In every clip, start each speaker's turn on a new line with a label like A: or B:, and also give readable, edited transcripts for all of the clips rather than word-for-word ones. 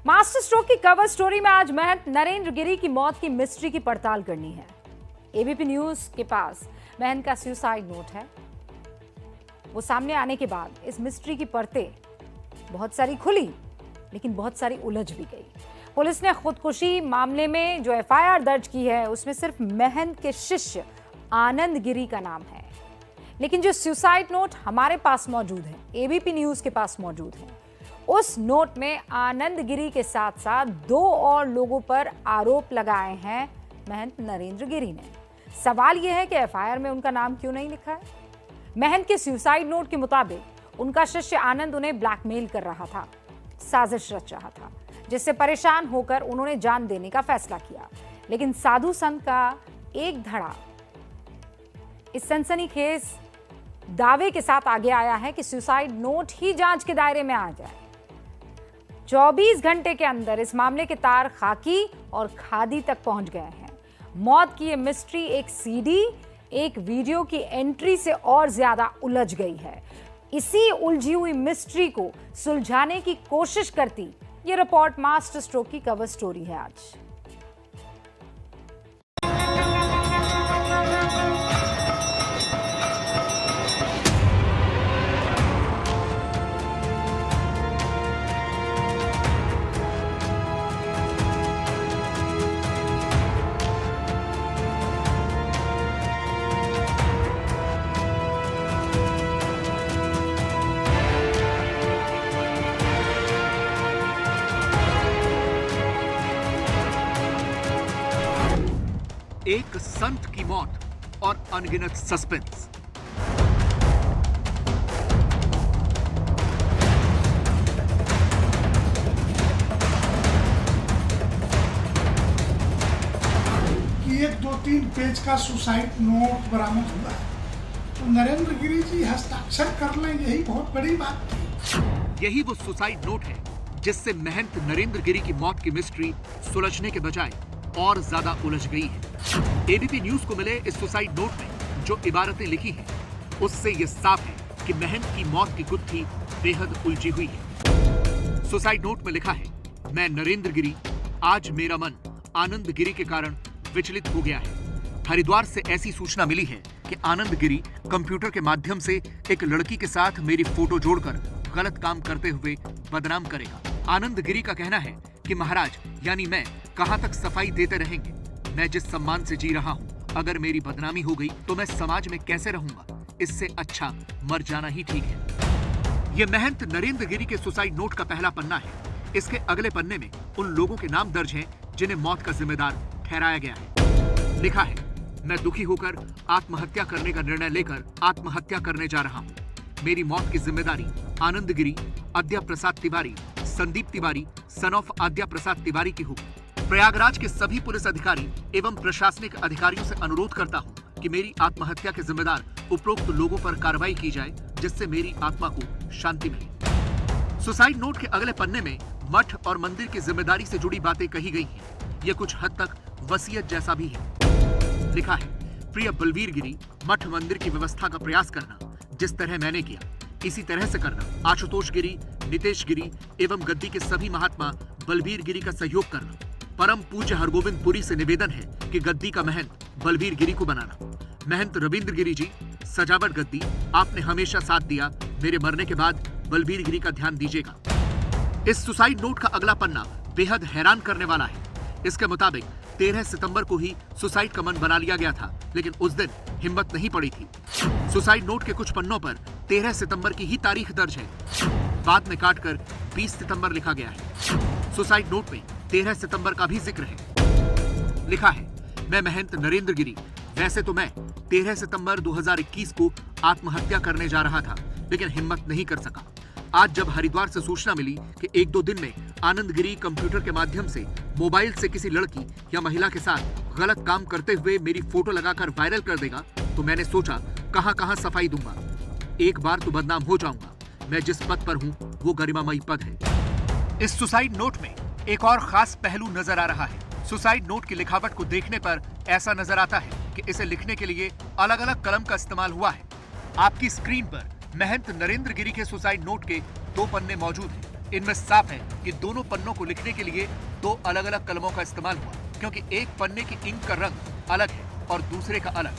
A: Master stroke की cover story में आज महंत नरेंद्र गिरी की मौत की मिस्ट्री की पड़ताल करनी है। एबीपी न्यूज के पास महंत का सुसाइड नोट है। वो सामने आने के बाद इस मिस्ट्री की परतें बहुत सारी खुली, लेकिन बहुत सारी उलझ भी गई। पुलिस ने खुदकुशी मामले में जो एफआईआर दर्ज की है उसमें सिर्फ महंत के शिष्य आनंद गिरी का नाम है, लेकिन जो सुसाइड नोट हमारे पास मौजूद है, एबीपी न्यूज के पास मौजूद है, उस नोट में आनंद गिरी के साथ साथ 2 और लोगों पर आरोप लगाए हैं महंत नरेंद्र गिरी ने। सवाल यह है कि एफआईआर में उनका नाम क्यों नहीं लिखा है। महंत के सुसाइड नोट के मुताबिक उनका शिष्य आनंद उन्हें ब्लैकमेल कर रहा था, साजिश रच रहा था, जिससे परेशान होकर उन्होंने जान देने का फैसला किया। लेकिन साधु संत का एक धड़ा इस सनसनीखेज दावे के साथ आगे आया है कि सुसाइड नोट ही जांच के दायरे में आ जाए। 24 घंटे के अंदर इस मामले के तार खाकी और खादी तक पहुंच गए हैं। मौत की ये मिस्ट्री एक सीडी, एक वीडियो की एंट्री से और ज्यादा उलझ गई है। इसी उलझी हुई मिस्ट्री को सुलझाने की कोशिश करती ये रिपोर्ट मास्टर स्ट्रोक की कवर स्टोरी है आज।
B: एक संत की मौत और अनगिनत सस्पेंस।
C: कि 1-2-3 पेज का सुसाइड नोट बरामद हुआ है, तो नरेंद्र गिरी जी हस्ताक्षर कर लें, यही बहुत बड़ी बात थी।
B: यही वो सुसाइड नोट है जिससे महंत नरेंद्र गिरी की मौत की मिस्ट्री सुलझने के बजाय और ज्यादा उलझ गई है। एबीपी न्यूज को मिले इस सुसाइड नोट में जो इबारतें लिखी हैं, उससे यह साफ है कि महंत की मौत की गुत्थी बेहद उलझी हुई है। सुसाइड नोट में लिखा है, मैं नरेंद्र गिरी, आज मेरा मन आनंद गिरी के कारण विचलित हो गया है। हरिद्वार से ऐसी सूचना मिली है कि आनंद गिरी कंप्यूटर के माध्यम से एक लड़की के साथ मेरी फोटो जोड़कर गलत काम करते हुए बदनाम करेगा। आनंद गिरी का कहना है कि महाराज यानी मैं कहां तक सफाई देते रहेंगे। मैं जिस सम्मान से जी रहा हूं, अगर मेरी बदनामी हो गई तो मैं समाज में कैसे रहूंगा। इससे अच्छा मर जाना ही ठीक है। यह महंत नरेंद्र गिरी के सुसाइड नोट का पहला पन्ना है। इसके अगले पन्ने में उन लोगों के नाम दर्ज हैं जिन्हें मौत का जिम्मेदार ठहराया गया है। लिखा है, मैं दुखी होकर आत्महत्या करने का निर्णय लेकर आत्महत्या करने जा रहा हूं। मेरी मौत की जिम्मेदारी आनंद गिरी, आद्या प्रसाद तिवारी, संदीप तिवारी सन ऑफ आद्या प्रसाद तिवारी की होगी। प्रयागराज के सभी पुलिस अधिकारी एवं प्रशासनिक अधिकारियों से अनुरोध करता हूं कि मेरी आत्महत्या के जिम्मेदार उपरोक्त लोगों पर कार्रवाई की जाए, जिससे मेरी आत्मा को शांति मिले। सुसाइड नोट के अगले पन्ने में मठ और मंदिर की जिम्मेदारी से जुड़ी बातें कही गई हैं। यह कुछ हद तक वसीयत जैसा भी है। लिखा है, प्रिय बलबीर गिरी, मठ मंदिर की व्यवस्था का प्रयास करना, जिस तरह मैंने किया इसी तरह से करना। आशुतोष गिरी, नितेश गिरी एवं गद्दी के सभी महात्मा बलबीर गिरी का सहयोग करना। परम पूज्य हरगोविंद पुरी से निवेदन है कि गद्दी का महंत बलबीर गिरी को बनाना। महंत रविंद्र गिरी जी, सजावट गद्दी, आपने हमेशा साथ दिया। मेरे मरने के बाद बलबीर गिरी का ध्यान दीजिएगा। इस सुसाइड नोट का अगला पन्ना बेहद हैरान करने वाला है। इसके मुताबिक 13 सितंबर को ही सुसाइड का मन बना लिया गया था, लेकिन उस दिन हिम्मत नहीं पड़ी थी। सुसाइड नोट के कुछ पन्नों पर 13 सितंबर की ही तारीख दर्ज है, बाद में काटकर 20 सितंबर लिखा गया है। सुसाइड नोट में 13 सितंबर का भी जिक्र है। लिखा है, मैं महंत नरेंद्र गिरी, वैसे तो मैं 13 सितंबर 2021 को आत्महत्या करने जा रहा था, लेकिन हिम्मत नहीं कर सका। आज जब हरिद्वार से सूचना मिली कि 1-2 दिन में आनंद गिरी कंप्यूटर के माध्यम से मोबाइल से किसी लड़की या महिला के साथ गलत काम करते हुए मेरी फोटो लगाकर वायरल कर देगा, तो मैंने सोचा कहां सफाई दूंगा। एक बार तो बदनाम हो जाऊंगा। मैं जिस पद पर हूं वो गरिमामयी पद है। इस सुसाइड नोट में एक और खास पहलू नजर आ रहा है। सुसाइड नोट की लिखावट को देखने पर ऐसा नजर आता है कि इसे लिखने के लिए अलग अलग कलम का इस्तेमाल हुआ है। आपकी स्क्रीन पर महंत नरेंद्र गिरी के सुसाइड नोट के 2 पन्ने मौजूद हैं। इनमें साफ है कि दोनों पन्नों को लिखने के लिए दो अलग अलग कलमों का इस्तेमाल हुआ, क्योंकि एक पन्ने की इंक का रंग अलग है और दूसरे का अलग।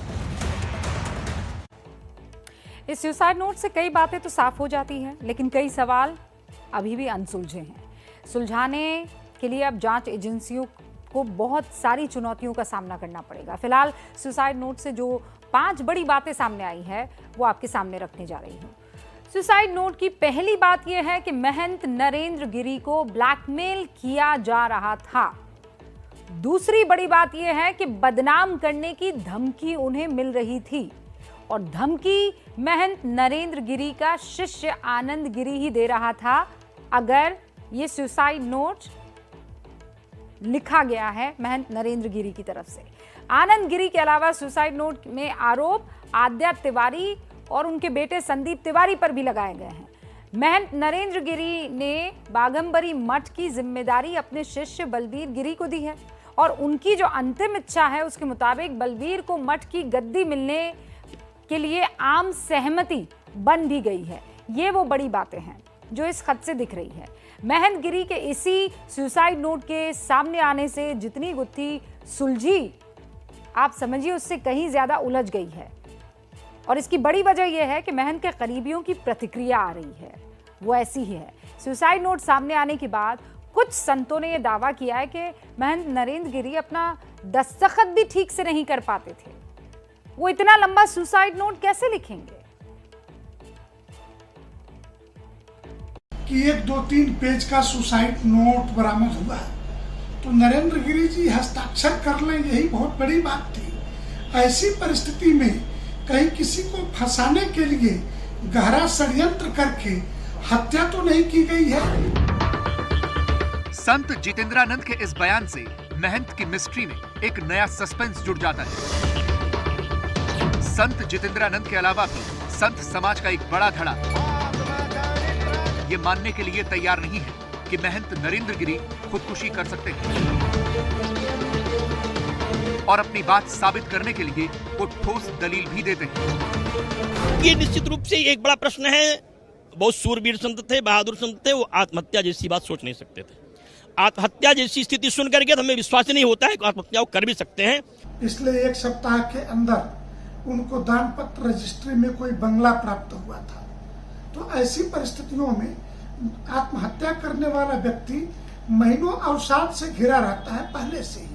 A: इस सुसाइड नोट से कई बातें तो साफ हो जाती हैं, लेकिन कई सवाल अभी भी अनसुलझे हैं। सुलझाने के लिए अब जांच एजेंसियों को बहुत सारी चुनौतियों का सामना करना पड़ेगा। फिलहाल सुसाइड नोट से जो 5 बड़ी बातें सामने आई है वो आपके सामने रखने जा रही हूँ। सुसाइड नोट की पहली बात यह है कि महंत नरेंद्र गिरी को ब्लैकमेल किया जा रहा था। दूसरी बड़ी बात यह है कि बदनाम करने की धमकी उन्हें मिल रही थी और धमकी महंत नरेंद्र गिरी का शिष्य आनंद गिरी ही दे रहा था। अगर ये सुसाइड नोट लिखा गया है महंत नरेंद्र गिरी की तरफ से। आनंद गिरी के अलावा सुसाइड नोट में आरोप आद्या तिवारी और उनके बेटे संदीप तिवारी पर भी लगाए गए हैं। महंत नरेंद्र गिरी ने बाघंबरी मठ की जिम्मेदारी अपने शिष्य बलवीर गिरी को दी है और उनकी जो अंतिम इच्छा है उसके मुताबिक बलवीर को मठ की गद्दी मिलने के लिए आम सहमति बन भी गई है। ये वो बड़ी बातें हैं जो इस खत से दिख रही है। महंत गिरी के इसी सुसाइड नोट के सामने आने से जितनी गुत्थी सुलझी, आप समझिए उससे कहीं ज्यादा उलझ गई है। और इसकी बड़ी वजह यह है कि महंत के करीबियों की प्रतिक्रिया आ रही है, वो ऐसी ही है। सुसाइड नोट सामने आने के बाद कुछ संतों ने यह दावा किया है कि महंत नरेंद्र गिरी अपना दस्तखत भी ठीक से नहीं कर पाते थे। वो इतना लंबा सुसाइड नोट कैसे लिखेंगे?
C: कि 1, 2, 3 पेज का सुसाइड नोट बरामद हुआ तो नरेंद्र गिरी जी हस्ताक्षर कर लें, यही बहुत बड़ी बात थी। ऐसी परिस्थिति में कहीं किसी को फंसाने के लिए गहरा षड्यंत्र करके हत्या तो नहीं की गई है।
B: संत जितेंद्रानंद के इस बयान से महंत की मिस्ट्री में एक नया सस्पेंस जुड़ जाता है। संत जितेंद्रानंद के अलावा भी संत समाज का एक बड़ा धड़ा ये मानने के लिए तैयार नहीं है कि महंत नरेंद्र गिरी खुदकुशी कर सकते हैं और अपनी बात साबित करने के लिए वो ठोस दलील भी देते हैं।
D: ये निश्चित रूप से एक बड़ा प्रश्न है। बहुत सूरवीर संत थे, बहादुर संत थे, वो आत्महत्या जैसी बात सोच नहीं सकते थे। आत्महत्या जैसी स्थिति सुन करके तो हमें विश्वास नहीं होता है कि आत्महत्या कर भी सकते हैं।
C: इसलिए 1 सप्ताह के अंदर उनको दान पत्र रजिस्ट्री में कोई बंगला प्राप्त हुआ था। तो ऐसी परिस्थितियों में आत्महत्या करने वाला व्यक्ति महीनों अवसाद से घिरा रहता है पहले से ही,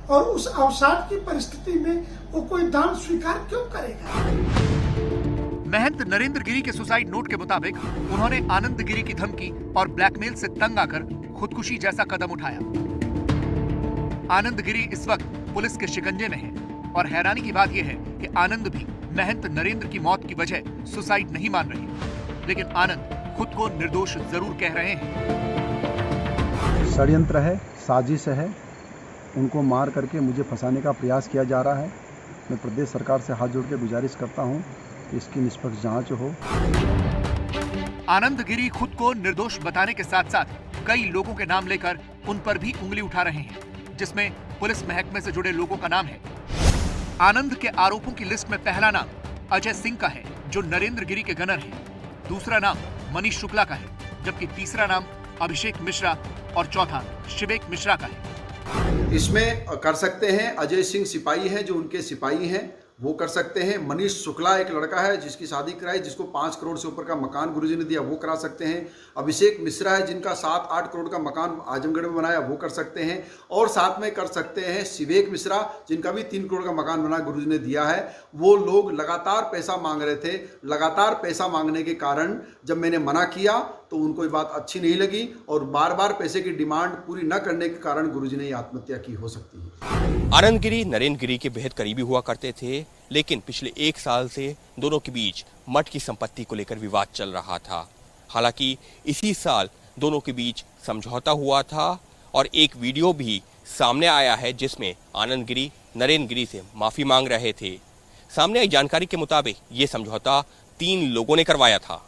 C: और उस अवसाद की परिस्थिति में वो कोई दान स्वीकार क्यों करेगा?
B: महंत नरेंद्र गिरी के सुसाइड नोट के मुताबिक उन्होंने आनंद गिरी की धमकी और ब्लैकमेल से तंग आकर खुदकुशी जैसा कदम उठाया। आनंद गिरी इस वक्त पुलिस के शिकंजे में है और हैरानी की बात यह है कि आनंद भी महंत नरेंद्र की मौत की वजह सुसाइड नहीं मान रहे, लेकिन आनंद खुद को निर्दोष जरूर कह रहे हैं।
E: षड्यंत्र है, साजिश है, उनको मार करके मुझे फंसाने का प्रयास किया जा रहा है। मैं प्रदेश सरकार से हाथ जोड़ के गुजारिश करता हूं कि इसकी निष्पक्ष जांच हो।
B: आनंद गिरी खुद को निर्दोष बताने के साथ साथ कई लोगों के नाम लेकर उन पर भी उंगली उठा रहे हैं, जिसमें पुलिस महकमे से जुड़े लोगों का नाम है। आनंद के आरोपों की लिस्ट में पहला नाम अजय सिंह का है, जो नरेंद्र गिरी के गनर हैं। दूसरा नाम मनीष शुक्ला का है, जबकि तीसरा नाम अभिषेक मिश्रा और चौथा शिवेक मिश्रा का है।
F: इसमें कर सकते हैं अजय सिंह सिपाही हैं, जो उनके सिपाही हैं, वो कर सकते हैं। मनीष शुक्ला एक लड़का है जिसकी शादी कराई, जिसको 5 करोड़ से ऊपर का मकान गुरुजी ने दिया, वो करा सकते हैं। अभिषेक मिश्रा है जिनका 7-8 करोड़ का मकान आजमगढ़ में बनाया, वो कर सकते हैं। और साथ में कर सकते हैं शिवेक मिश्रा, जिनका भी 3 करोड़ का मकान बना गुरुजी ने दिया है। वो लोग लगातार पैसा मांग रहे थे। लगातार पैसा मांगने के कारण जब मैंने मना किया तो उनको ये बात अच्छी नहीं लगी और बार बार पैसे की डिमांड पूरी न करने के कारण गुरुजी ने आत्महत्या की हो सकती है।
G: आनंद गिरी नरेंद्र गिरी के बेहद करीबी हुआ करते थे, लेकिन पिछले 1 साल से दोनों के बीच मठ की संपत्ति को लेकर विवाद चल रहा था। हालांकि इसी साल दोनों के बीच समझौता हुआ था और एक वीडियो भी सामने आया है जिसमें आनंद गिरी नरेंद्र गिरी से माफी मांग रहे थे। सामने आई जानकारी के मुताबिक ये समझौता 3 लोगों ने करवाया था,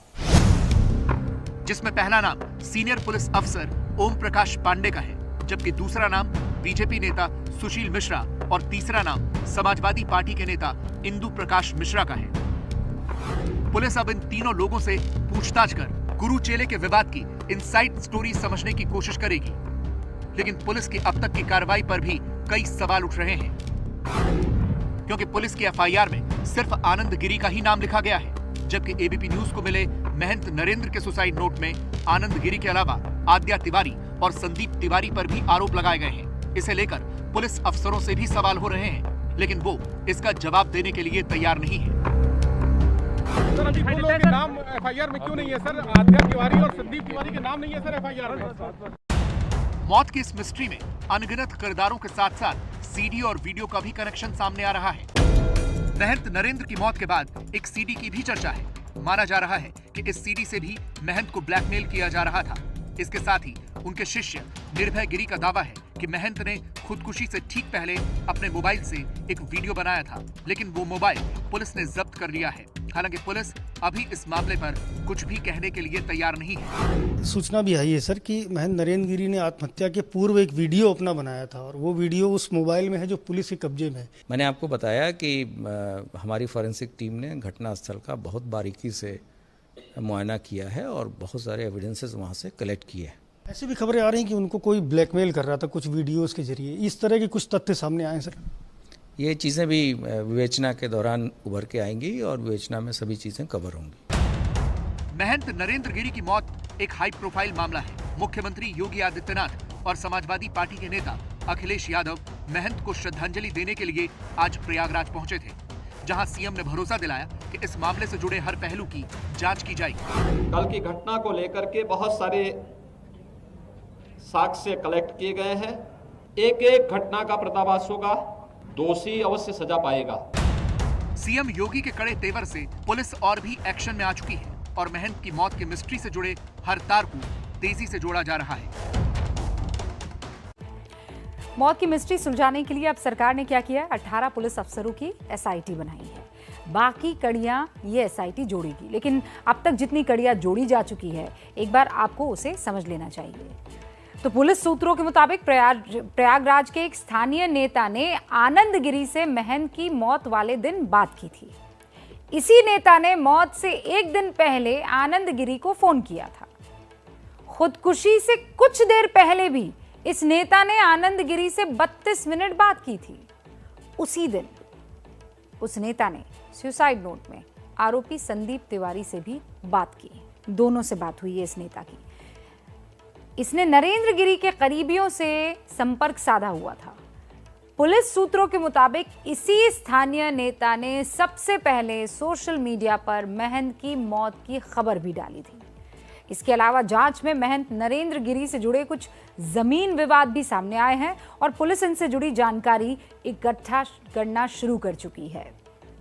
B: जिसमें पहला नाम सीनियर पुलिस अफसर ओम प्रकाश पांडे का है, जबकि दूसरा नाम बीजेपी नेता सुशील मिश्रा और तीसरा नाम समाजवादी पार्टी के नेता इंदु प्रकाश मिश्रा का है। पुलिस अब इन तीनों लोगों से पूछताछ कर गुरु चेले के विवाद की इनसाइड स्टोरी समझने की कोशिश करेगी। लेकिन पुलिस की अब तक की कार्रवाई पर भी कई सवाल उठ रहे हैं, क्योंकि पुलिस की एफआईआर में सिर्फ आनंद गिरी का ही नाम लिखा गया है, जबकि एबीपी न्यूज को मिले महंत नरेंद्र के सुसाइड नोट में आनंद गिरी के अलावा आद्या तिवारी और संदीप तिवारी पर भी आरोप लगाए गए हैं। इसे लेकर पुलिस अफसरों से भी सवाल हो रहे हैं, लेकिन वो इसका जवाब देने के लिए तैयार नहीं है।
H: सर, अभी दो लोगों के नाम एफआईआर में क्यों नहीं है सर? आद्या तिवारी और संदीप तिवारी के नाम नहीं है सर एफआईआर में।
B: मौत की इस मिस्ट्री में अनगिनत किरदारों के साथ साथ सीडी और वीडियो का भी कनेक्शन सामने आ रहा है। महंत नरेंद्र की मौत के बाद एक सीडी की भी चर्चा है। माना जा रहा है कि इस सीडी से भी महंत को ब्लैकमेल किया जा रहा था। इसके साथ ही उनके शिष्य निर्भय गिरी का दावा है कि महंत ने खुदकुशी से ठीक पहले अपने मोबाइल से एक वीडियो बनाया था, लेकिन वो मोबाइल पुलिस ने जब्त कर लिया है। हालांकि पुलिस अभी इस मामले पर कुछ भी कहने के लिए तैयार नहीं है।
I: सूचना भी आई है सर कि महंत नरेंद्र गिरी ने आत्महत्या के पूर्व एक वीडियो अपना बनाया था और वो वीडियो उस मोबाइल में है जो पुलिस के कब्जे में है।
J: मैंने आपको बताया कि हमारी फॉरेंसिक टीम ने घटनास्थल का बहुत बारीकी से मुआयना किया है और बहुत सारे एविडेंसेस वहाँ से कलेक्ट किए हैं।
I: ऐसी भी खबरें आ रही हैं कि उनको कोई ब्लैकमेल कर रहा था कुछ वीडियोस के जरिए, इस तरह के कुछ तथ्य सामने आए सर।
J: ये चीज़ें भी विवेचना के दौरान उभर के आएंगी और विवेचना में सभी चीज़ें कवर होंगी।
B: महंत नरेंद्र गिरी की मौत एक हाई प्रोफाइल मामला है। मुख्यमंत्री योगी आदित्यनाथ और समाजवादी पार्टी के नेता अखिलेश यादव महंत को श्रद्धांजलि देने के लिए आज प्रयागराज पहुंचे थे, जहां सीएम ने भरोसा दिलाया कि इस मामले से जुड़े हर पहलू की जांच की जाएगी।
K: कल की घटना को लेकर के बहुत सारे साक्ष्य कलेक्ट किए गए हैं। एक एक घटना का पर्दाफाश होगा, दोषी अवश्य सजा पाएगा।
B: सीएम योगी के कड़े तेवर से पुलिस और भी एक्शन में आ चुकी है और महंत की मौत की मिस्ट्री से जुड़े हर तार को तेजी से जोड़ा जा रहा है।
A: मौत की मिस्ट्री सुलझाने के लिए अब सरकार ने क्या किया? 18 पुलिस अफसरों की एसआईटी बनाई है। बाकी कड़ियां ये एसआईटी जोड़ेगी, लेकिन अब तक जितनी कड़ियां जोड़ी जा चुकी है, एक बार आपको उसे समझ लेना चाहिए। तो पुलिस सूत्रों के मुताबिक प्रयागराज के एक स्थानीय नेता ने आनंद गिरी से महंत की मौत वाले दिन बात की थी। इसी नेता ने मौत से एक दिन पहले आनंद गिरी को फोन किया था। खुदकुशी से कुछ देर पहले भी इस नेता ने आनंद गिरी से 32 मिनट बात की थी। उसी दिन उस नेता ने सुसाइड नोट में आरोपी संदीप तिवारी से भी बात की। दोनों से बात हुई है इस नेता की। इसने नरेंद्र गिरी के करीबियों से संपर्क साधा हुआ था। पुलिस सूत्रों के मुताबिक इसी स्थानीय नेता ने सबसे पहले सोशल मीडिया पर महंत की मौत की खबर भी डाली थी। इसके अलावा जांच में महंत नरेंद्र गिरी से जुड़े कुछ जमीन विवाद भी सामने आए हैं और पुलिस इनसे जुड़ी जानकारी इकट्ठा करना शुरू कर चुकी है।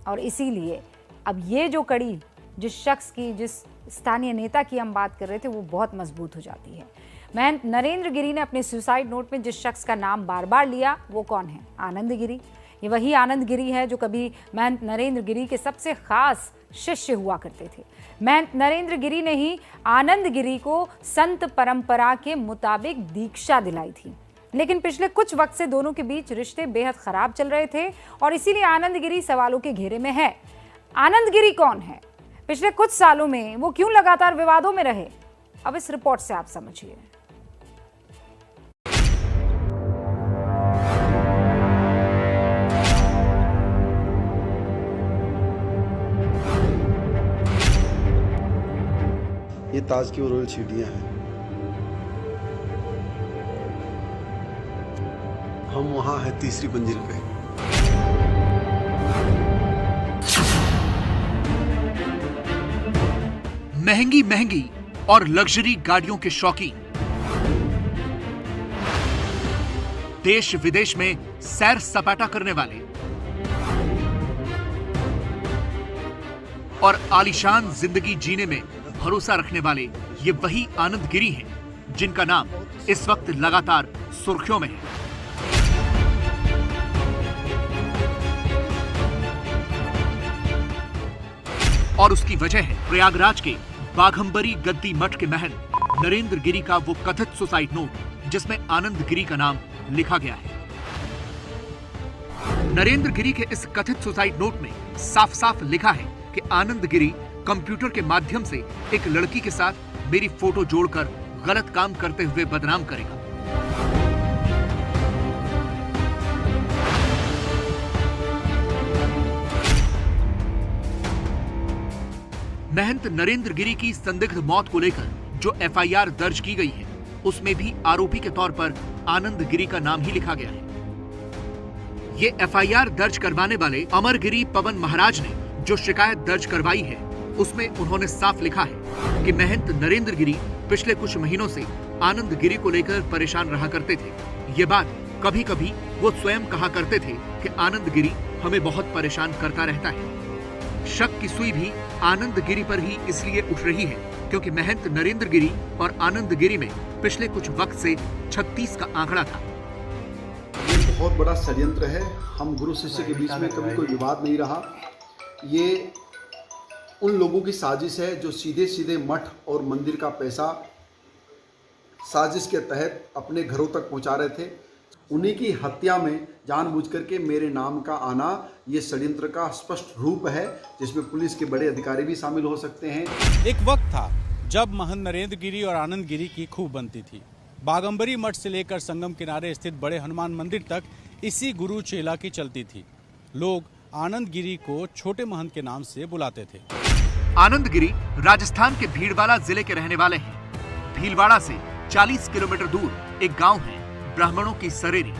A: और इसीलिए अब ये जो कड़ी जिस शख्स की, जिस स्थानीय नेता की हम बात कर रहे थे, वो बहुत मजबूत हो जाती है। महंत नरेंद्र गिरी ने अपने सुसाइड नोट में जिस शख्स का नाम बार बार लिया, वो कौन है? आनंद गिरी। ये वही आनंद गिरी है जो कभी महंत नरेंद्र गिरी के सबसे खास शिष्य हुआ करते थे। महंत नरेंद्र गिरी ने ही आनंद गिरी को संत परंपरा के मुताबिक दीक्षा दिलाई थी। लेकिन पिछले कुछ वक्त से दोनों के बीच रिश्ते बेहद खराब चल रहे थे और इसीलिए आनंद गिरी सवालों के घेरे में है। आनंद गिरी कौन है? पिछले कुछ सालों में वो क्यों लगातार विवादों में रहे? अब इस रिपोर्ट से आप समझिए।
E: ये ताज की रॉयल सीढ़ियाँ हैं। हम वहाँ हैं तीसरी मंजिल पे।
B: महंगी महंगी और लग्जरी गाड़ियों के शौकीन, देश विदेश में सैर सपाटा करने वाले और आलीशान जिंदगी जीने में भरोसा रखने वाले ये वही आनंद गिरी हैं जिनका नाम इस वक्त लगातार सुर्खियों में है। और उसकी वजह है प्रयागराज के बाघंबरी गद्दी मठ के महंत नरेंद्र गिरी का वो कथित सुसाइड नोट जिसमें आनंद गिरी का नाम लिखा गया है। नरेंद्र गिरी के इस कथित सुसाइड नोट में साफ साफ लिखा है कि आनंद गिरी कंप्यूटर के माध्यम से एक लड़की के साथ मेरी फोटो जोड़कर गलत काम करते हुए बदनाम करेगा। महंत नरेंद्र गिरी की संदिग्ध मौत को लेकर जो एफआईआर दर्ज की गई है, उसमें भी आरोपी के तौर पर आनंद गिरी का नाम ही लिखा गया है। ये एफआईआर दर्ज करवाने वाले अमर गिरी पवन महाराज ने जो शिकायत दर्ज करवाई है, उसमें उन्होंने साफ लिखा है कि महंत नरेंद्र गिरी पिछले कुछ महीनों से आनंद गिरी को लेकर परेशान रहा करते थे। ये बात कभी कभी वो स्वयं कहा करते थे कि आनंद गिरी हमें बहुत परेशान करता रहता है। शक की सुई भी आनंद गिरी पर ही इसलिए उठ रही है क्योंकि महंत नरेंद्र गिरी और आनंद गिरी में पिछले कुछ वक्त से 36 का आंकड़ा था।
F: ये बहुत बड़ा षड्यंत्र है। हम गुरु शिष्य के बीच में कभी कोई विवाद नहीं रहा। ये उन लोगों की साजिश है जो सीधे सीधे मठ और मंदिर का पैसा साजिश के तहत अपने घरों तक पहुंचा रहे थे। उन्हीं की हत्या में जानबूझकर के मेरे नाम का आना ये षड्यंत्र का स्पष्ट रूप है, जिसमें पुलिस के बड़े अधिकारी भी शामिल हो सकते हैं।
L: एक वक्त था जब महंत नरेंद्र गिरी और आनंद गिरी की खूब बनती थी। बागंबरी मठ से लेकर संगम किनारे स्थित बड़े हनुमान मंदिर तक इसी गुरु चेला की चलती थी। लोग आनंद गिरी को छोटे महंत के नाम से बुलाते थे।
B: आनंद गिरी राजस्थान के भीलवाड़ा जिले के रहने वाले हैं। भीलवाड़ा से 40 किलोमीटर दूर एक गांव है ब्राह्मणों की सरेरी।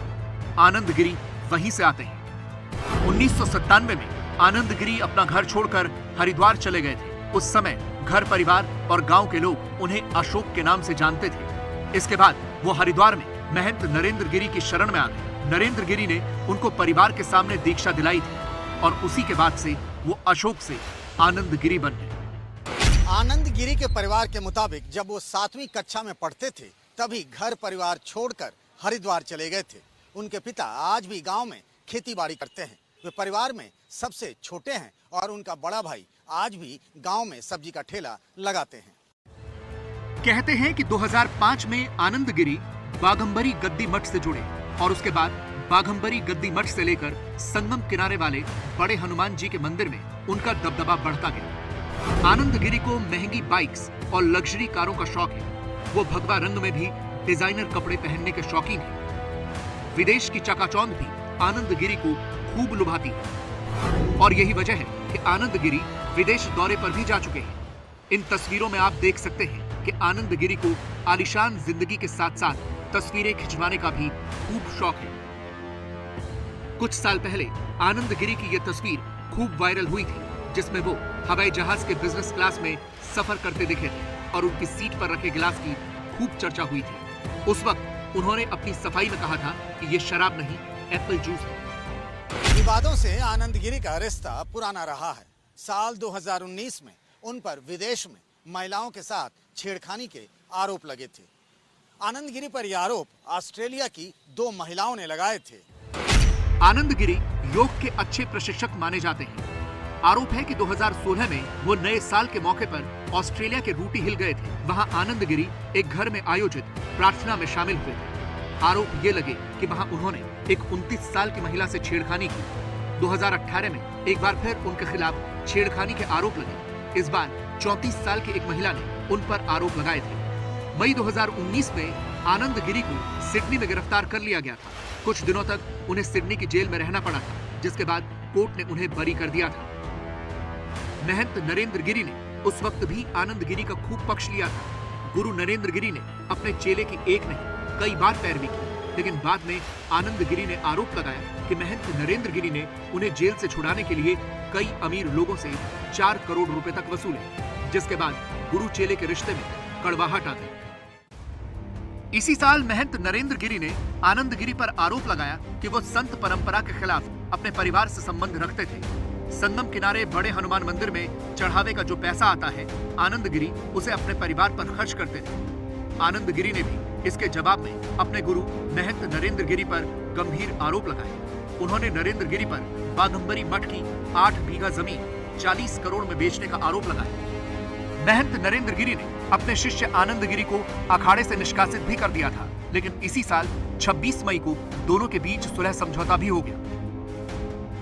B: आनंद गिरी वहीं से आते हैं। 1997 में आनंद गिरी अपना घर छोड़कर हरिद्वार चले गए थे। उस समय घर परिवार और गांव के लोग उन्हें अशोक के नाम से जानते थे। इसके बाद वो हरिद्वार में महंत नरेंद्र गिरी की शरण में आ गए। नरेंद्र गिरी ने उनको परिवार के सामने दीक्षा दिलाई थी और उसी के बाद से वो अशोक से आनंद गिरी बन गए।
M: आनंद गिरी के परिवार के मुताबिक जब वो 7वीं कक्षा में पढ़ते थे तभी घर परिवार छोड़कर हरिद्वार चले गए थे। उनके पिता आज भी गांव में खेतीबाड़ी करते हैं। वे परिवार में सबसे छोटे हैं और उनका बड़ा भाई आज भी गांव में सब्जी का ठेला लगाते हैं।
B: कहते हैं कि 2005 में आनंद गिरी बाघंबरी गद्दी मठ से जुड़े और उसके बाद बाघंबरी गद्दी मठ से लेकर संगम किनारे वाले बड़े हनुमान जी के मंदिर में उनका दबदबा बढ़ता गया। आनंद गिरी को महंगी बाइक्स और लग्जरी कारों का शौक है। वो भगवा रंग में भी डिजाइनर कपड़े पहनने के शौकीन हैं। विदेश की चकाचौंध भी आनंद गिरी को खूब लुभाती है और यही वजह है कि आनंद गिरी विदेश दौरे पर भी जा चुके हैं। इन तस्वीरों में आप देख सकते हैं कि आनंद गिरी को आलीशान जिंदगी के साथ साथ तस्वीरें खिंचवाने का भी खूब शौक है। कुछ साल पहले आनंद गिरी की यह तस्वीर खूब वायरल हुई थी, जिसमें वो हवाई जहाज के बिजनेस क्लास में सफर करते दिखे थे और उनकी सीट पर रखे गिलास की खूब चर्चा हुई थी। उस वक्त उन्होंने अपनी सफाई में कहा था कि ये शराब नहीं, एप्पल जूस है।
M: विवादों से आनंद गिरी का रिश्ता पुराना रहा है। साल 2019 में उन पर विदेश में महिलाओं के साथ छेड़खानी के आरोप लगे थे। आनंद गिरी पर यह आरोप ऑस्ट्रेलिया की 2 महिलाओं ने लगाए थे।
B: आनंद गिरी योग के अच्छे प्रशिक्षक माने जाते हैं। आरोप है कि 2016 में वो नए साल के मौके पर ऑस्ट्रेलिया के रूटी हिल गए थे। वहां आनंद गिरी एक घर में आयोजित प्रार्थना में शामिल हुए थे। आरोप ये लगे कि वहां उन्होंने एक 29 साल की महिला से छेड़खानी की। 2018 में एक बार फिर उनके खिलाफ छेड़खानी के आरोप लगे। इस बार 34 साल की एक महिला ने उन पर आरोप लगाए थे। मई 2019 में आनंद गिरी को सिडनी में गिरफ्तार कर लिया गया था। कुछ दिनों तक उन्हें सिडनी की जेल में रहना पड़ा था, जिसके बाद कोर्ट ने उन्हें बरी कर दिया था। महंत नरेंद्र गिरी ने उस वक्त भी आनंद गिरी का खूब पक्ष लिया था। गुरु नरेंद्र गिरी ने अपने चेले की एक नहीं कई बार पैरवी की, लेकिन बाद में आनंद गिरी ने आरोप लगाया कि महंत नरेंद्र गिरी ने उन्हें जेल से छुड़ाने के लिए कई अमीर लोगों से 4 करोड़ रुपए तक वसूले, जिसके बाद गुरु चेले के रिश्ते में कड़वाहट आ गई। इसी साल महंत नरेंद्र गिरी ने आनंद गिरी पर आरोप लगाया कि वो संत परंपरा के खिलाफ अपने परिवार से संबंध रखते थे। संगम किनारे बड़े हनुमान मंदिर में चढ़ावे का जो पैसा आता है, आनंद गिरी उसे अपने परिवार पर खर्च करते थे। आनंद गिरी ने भी इसके जवाब में अपने गुरु महंत नरेंद्र गिरी पर गंभीर आरोप लगाए। उन्होंने नरेंद्र गिरी पर बाघंबरी मठ की 8 बीघा जमीन 40 करोड़ में बेचने का आरोप लगाया। महंत नरेंद्र गिरी ने अपने शिष्य आनंद गिरी को अखाड़े से निष्कासित भी कर दिया था, लेकिन इसी साल 26 मई को दोनों के बीच सुलह समझौता भी हो गया।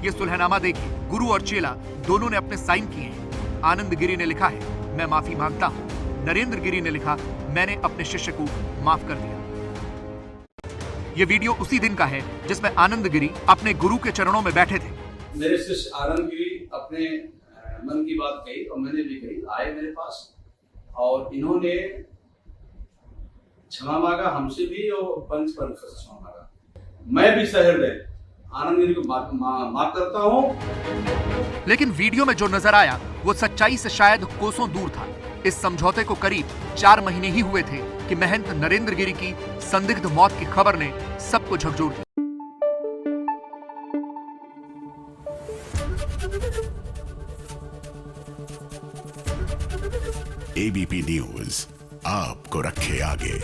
B: ये सुलहनामा देखिए, गुरु और चेला दोनों ने अपने साइन किए हैं। आनंद गिरी ने लिखा है, मैं माफी मांगता हूं। नरेंद्र गिरी ने लिखा, मैंने अपने शिष्य को माफ कर दिया। ये वीडियो उसी दिन का है जिसमें आनंद गिरी अपने गुरु के चरणों में बैठे थे।
N: मेरे शिष्य आनंद गिरी अपने मन की बात कही और मैंने भी कही, आए मेरे पास और इन्होंने क्षमा मांगा हमसे भी और पंच परमेश्वर से क्षमा मांगा। मैं भी सहृदय आनंद गिरी को माफ करता हूं।
B: लेकिन वीडियो में जो नजर आया वो सच्चाई से शायद कोसों दूर था। इस समझौते को करीब 4 महीने ही हुए थे कि महंत नरेंद्र गिरी की संदिग्ध मौत की खबर ने सबको झकझोर दिया।
O: एबीपी न्यूज आपको रखे आगे।